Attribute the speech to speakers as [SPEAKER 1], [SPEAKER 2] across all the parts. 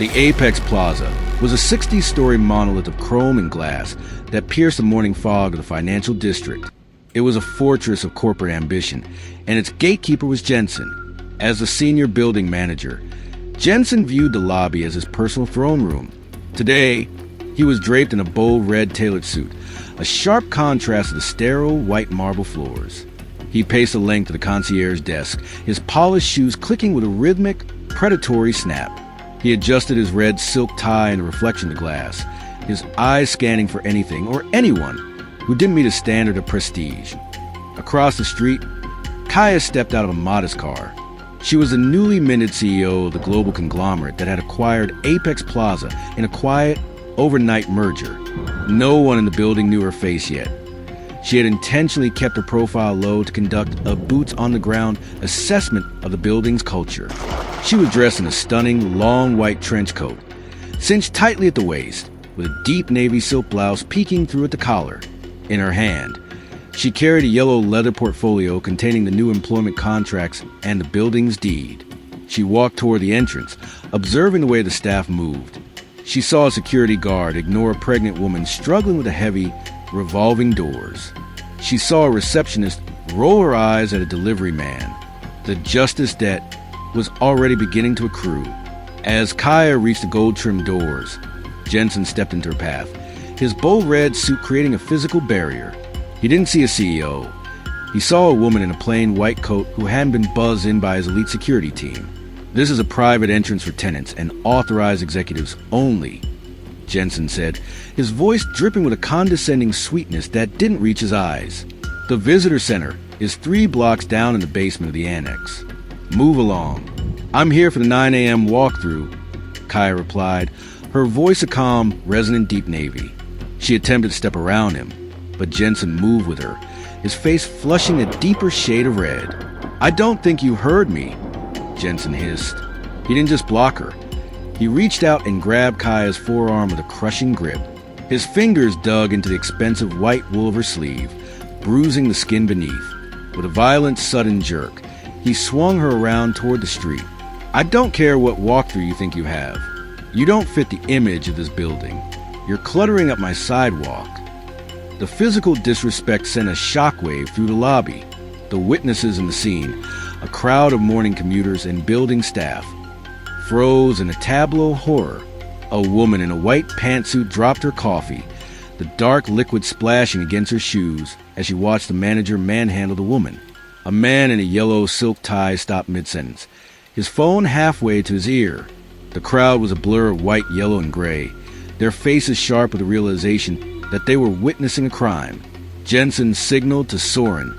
[SPEAKER 1] The Apex Plaza was a 60-story monolith of chrome and glass that pierced the morning fog of the financial district. It was a fortress of corporate ambition, and its gatekeeper was Jensen. As the senior building manager, Jensen viewed the lobby as his personal throne room. Today, he was draped in a bold red tailored suit, a sharp contrast to the sterile white marble floors. He paced the length of the concierge desk, his polished shoes clicking with a rhythmic, predatory snap. He adjusted his red silk tie in the reflection of the glass, his eyes scanning for anything or anyone who didn't meet a standard of prestige. Across the street, Kaia stepped out of a modest car. She was the newly minted CEO of the global conglomerate that had acquired Apex Plaza in a quiet, overnight merger. No one in the building knew her face yet. She had intentionally kept her profile low to conduct a boots-on-the-ground assessment of the building's culture. She was dressed in a stunning, long white trench coat, cinched tightly at the waist, with a deep navy silk blouse peeking through at the collar. In her hand, she carried a yellow leather portfolio containing the new employment contracts and the building's deed. She walked toward the entrance, observing the way the staff moved. She saw a security guard ignore a pregnant woman struggling with the heavy, revolving doors. She saw a receptionist roll her eyes at a delivery man. The justice debt was already beginning to accrue. As Kaia reached the gold-trimmed doors, Jensen stepped into her path, his bold red suit creating a physical barrier. He didn't see a CEO. He saw a woman in a plain white coat who hadn't been buzzed in by his elite security team. "This is a private entrance for tenants and authorized executives only," Jensen said, his voice dripping with a condescending sweetness that didn't reach his eyes. "The visitor center is 3 blocks down in the basement of the annex. Move along." "I'm here for the 9 a.m. walkthrough," Kaia replied, her voice a calm, resonant deep navy. She attempted to step around him, but Jensen moved with her, his face flushing a deeper shade of red. "I don't think you heard me," Jensen hissed. He didn't just block her. He reached out and grabbed Kaia's forearm with a crushing grip. His fingers dug into the expensive white wool of her sleeve, bruising the skin beneath. With a violent, sudden jerk, he swung her around toward the street. "I don't care what walkthrough you think you have. You don't fit the image of this building. You're cluttering up my sidewalk." The physical disrespect sent a shockwave through the lobby. The witnesses in the scene, a crowd of morning commuters and building staff, froze in a tableau horror. A woman in a white pantsuit dropped her coffee, the dark liquid splashing against her shoes as she watched the manager manhandle the woman. A man in a yellow silk tie stopped mid-sentence, his phone halfway to his ear. The crowd was a blur of white, yellow, and gray, their faces sharp with the realization that they were witnessing a crime. Jensen signaled to Soren,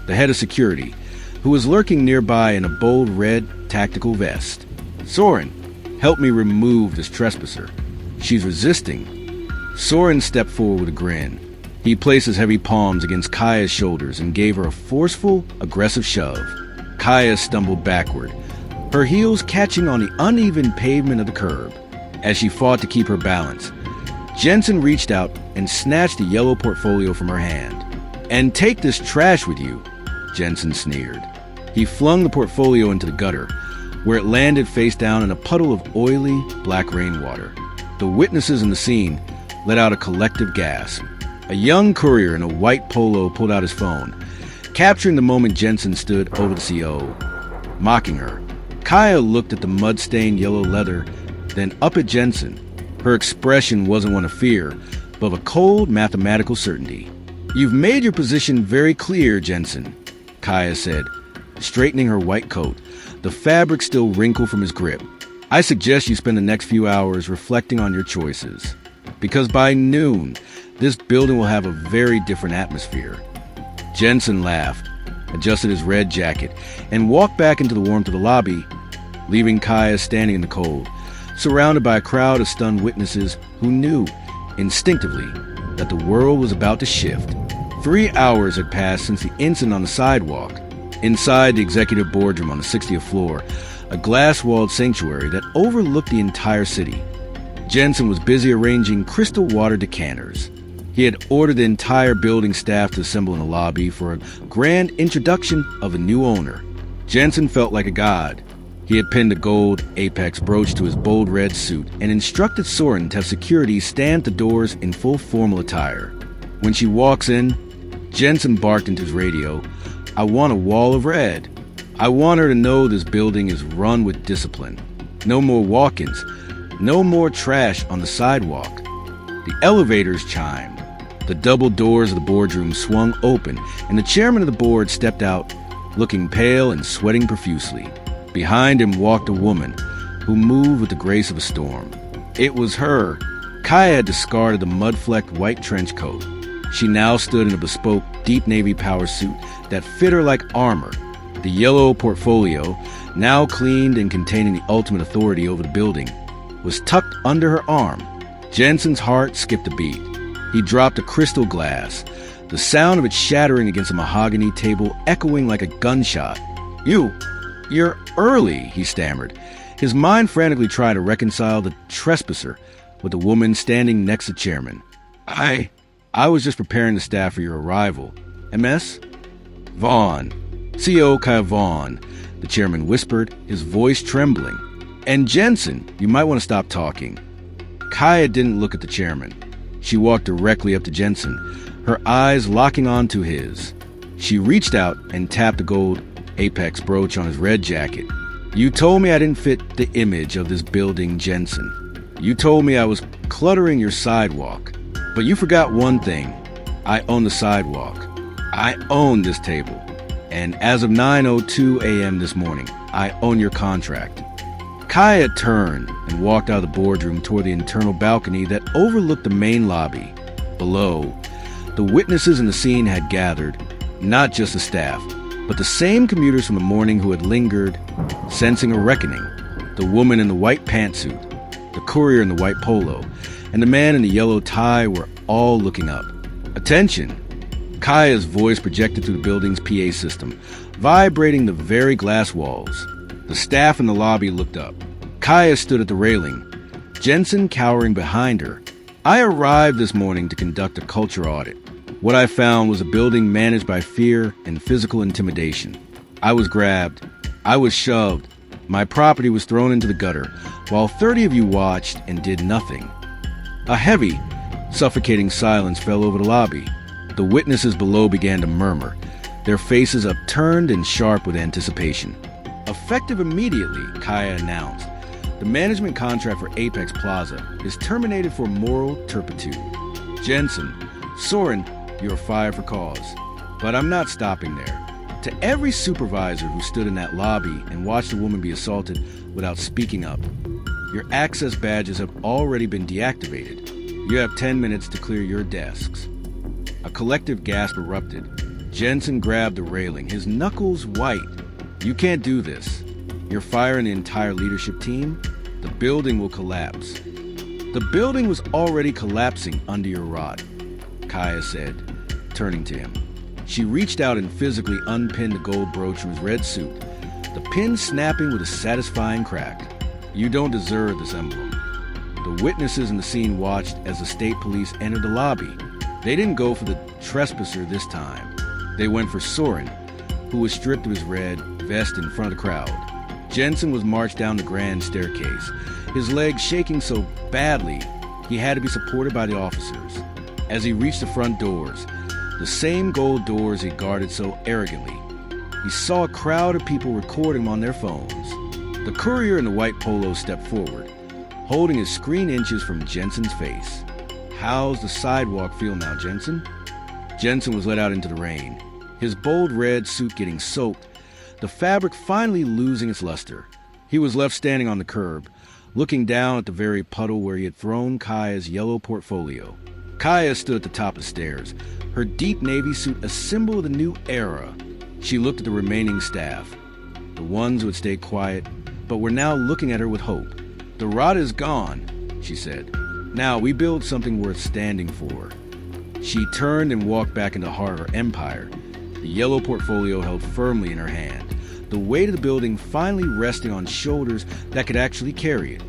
[SPEAKER 1] the head of security, who was lurking nearby in a bold red tactical vest. "Soren, help me remove this trespasser. She's resisting." Soren stepped forward with a grin. He placed his heavy palms against Kaia's shoulders and gave her a forceful, aggressive shove. Kaia stumbled backward, her heels catching on the uneven pavement of the curb. As she fought to keep her balance, Jensen reached out and snatched the yellow portfolio from her hand. "And take this trash with you," Jensen sneered. He flung the portfolio into the gutter, where it landed face down in a puddle of oily, black rainwater. The witnesses in the scene let out a collective gasp. A young courier in a white polo pulled out his phone, capturing the moment Jensen stood over the CO, mocking her. Kaia looked at the mud-stained yellow leather, then up at Jensen. Her expression wasn't one of fear, but of a cold, mathematical certainty. "You've made your position very clear, Jensen," Kaia said, straightening her white coat, the fabric still wrinkled from his grip. "I suggest you spend the next few hours reflecting on your choices, because by noon, this building will have a very different atmosphere." Jensen laughed, adjusted his red jacket, and walked back into the warmth of the lobby, leaving Kaia standing in the cold, surrounded by a crowd of stunned witnesses who knew, instinctively, that the world was about to shift. 3 hours had passed since the incident on the sidewalk. Inside the executive boardroom on the 60th floor, a glass-walled sanctuary that overlooked the entire city, Jensen was busy arranging crystal water decanters. He had ordered the entire building staff to assemble in the lobby for a grand introduction of a new owner. Jensen felt like a god. He had pinned a gold Apex brooch to his bold red suit and instructed Soren to have security stand at the doors in full formal attire. When she walks in, Jensen barked into his radio, "I want a wall of red. I want her to know this building is run with discipline. No more walk-ins. No more trash on the sidewalk." The elevators chimed. The double doors of the boardroom swung open, and the chairman of the board stepped out, looking pale and sweating profusely. Behind him walked a woman who moved with the grace of a storm. It was her. Kaia had discarded the mud-flecked white trench coat. She now stood in a bespoke deep navy power suit that fit her like armor. The yellow portfolio, now cleaned and containing the ultimate authority over the building, was tucked under her arm. Jensen's heart skipped a beat. He dropped a crystal glass, the sound of it shattering against a mahogany table echoing like a gunshot. You're early," he stammered. His mind frantically tried to reconcile the trespasser with the woman standing next to the chairman. I was just preparing the staff for your arrival. MS? Vaughn. CO Kaia Vaughn, the chairman whispered, his voice trembling. "And Jensen, you might want to stop talking." Kaia didn't look at the chairman. She walked directly up to Jensen, her eyes locking onto his. She reached out and tapped a gold Apex brooch on his red jacket. "You told me I didn't fit the image of this building, Jensen. You told me I was cluttering your sidewalk. But you forgot one thing. I own the sidewalk. I own this table. And as of 9:02 a.m. this morning, I own your contract." Kaia turned and walked out of the boardroom toward the internal balcony that overlooked the main lobby. Below, the witnesses in the scene had gathered, not just the staff, but the same commuters from the morning who had lingered, sensing a reckoning. The woman in the white pantsuit, the courier in the white polo, and the man in the yellow tie were all looking up. "Attention!" Kaia's voice projected through the building's PA system, vibrating the very glass walls. The staff in the lobby looked up. Kaia stood at the railing, Jensen cowering behind her. "I arrived this morning to conduct a culture audit. What I found was a building managed by fear and physical intimidation. I was grabbed. I was shoved. My property was thrown into the gutter, while 30 of you watched and did nothing." A heavy, suffocating silence fell over the lobby. The witnesses below began to murmur, their faces upturned and sharp with anticipation. "Effective immediately," Kaia announced, "the management contract for Apex Plaza is terminated for moral turpitude. Jensen, Soren, you're fired for cause. But I'm not stopping there. To every supervisor who stood in that lobby and watched a woman be assaulted without speaking up, your access badges have already been deactivated. You have 10 minutes to clear your desks." A collective gasp erupted. Jensen grabbed the railing, his knuckles white. "You can't do this. You're firing the entire leadership team. The building will collapse." "The building was already collapsing under your rod," Kaia said, turning to him. She reached out and physically unpinned the gold brooch from his red suit, the pin snapping with a satisfying crack. "You don't deserve this emblem." The witnesses in the scene watched as the state police entered the lobby. They didn't go for the trespasser this time. They went for Soren, who was stripped of his red vest in front of the crowd. Jensen was marched down the grand staircase, his legs shaking so badly he had to be supported by the officers. As he reached the front doors, the same gold doors he guarded so arrogantly, he saw a crowd of people recording him on their phones. The courier in the white polo stepped forward, holding his screen inches from Jensen's face. "How's the sidewalk feel now, Jensen?" Jensen was let out into the rain, his bold red suit getting soaked, the fabric finally losing its luster. He was left standing on the curb, looking down at the very puddle where he had thrown Kaia's yellow portfolio. Kaia stood at the top of the stairs, her deep navy suit a symbol of the new era. She looked at the remaining staff, the ones who had stayed quiet, but were now looking at her with hope. "The rot is gone," she said. "Now we build something worth standing for." She turned and walked back into the heart of her empire, the yellow portfolio held firmly in her hand, the weight of the building finally resting on shoulders that could actually carry it.